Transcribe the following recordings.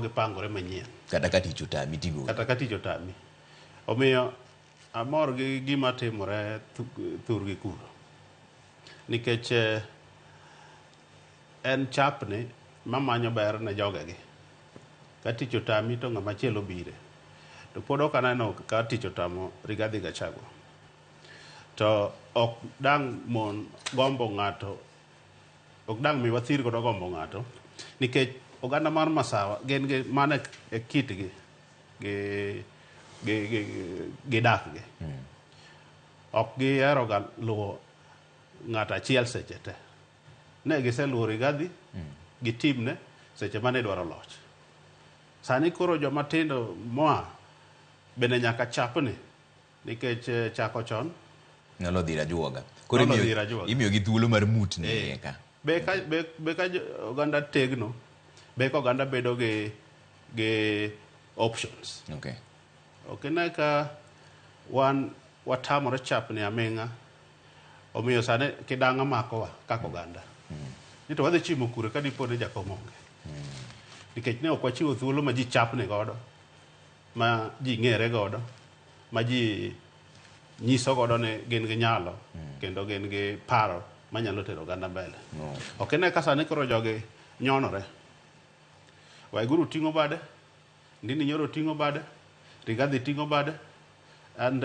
gipangore manyien. Kata ka tich otami tigo. Kata ka tich otami. Omiyo amor gi gima timore thurgi kuro. Nikech en chapni mamanyo ber ne jogegi. Ka tich otami to ng'ama machielo bire. To pod ok aneno ka tich otamo Rigathi Gachagua. To ok dang' mon gombo ng'ato, ok dang' mi wathir godo gombo ng'ato, nikech oganda mar Masawa gin mana e kitgi gi dakgi. Ok gihero ga luwo ng'ato achiel seche te. Ne giseluwo Rigathi gi timne seche mane dwaro loch. Sani koro joma tindo moa bende nyaka chapni nikech chako chon nyalo dhira juoga. Koro imiyo gi thuolo mar mutni ka. Be ka oganda tegno, be ka oganda bedo gi options. Okay. Ok ne ka wan watamore chapni aming'a, omiyo sani kidang'a makowa kaka oganda. Nito wadhi chimo kure ka dipo ni jakom onge. Nikech ne ok wachiwo thuolo ma ji chapni godo, ma ji ng'ere godo, ma ji nyiso godo ni gin gi nyalo, kendo gin gi paro manyalo tero oganda mbele. Ok ne ka sani koro jogi nyonore. Waiguru ting'o bade, Ndini Nyoro ting'o bade, Rigathi ting'o bade, and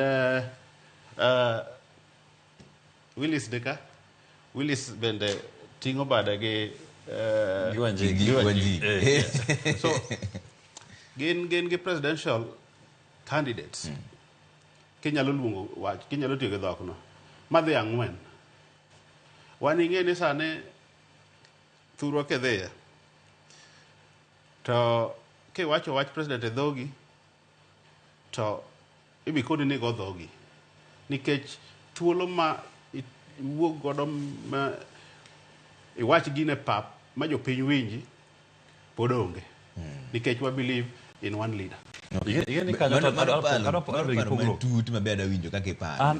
Willis bende ting'o bade gi So gin gi presidential candidates. Kinyalo luongo wach, kinyalo tiyo gi dhokno. Madhi ang'wen. Wan ing'e ni sani thurwa kedhiye. To kiwacho wach president e dhogi, to ibi kodi ni go dhogi. Nikech thuolo ma iwuog godo ma iwach gine pap ma jopiny winji pod onge. Nikech we believe in one leader. Matut mabe ada winjo kaka iparo.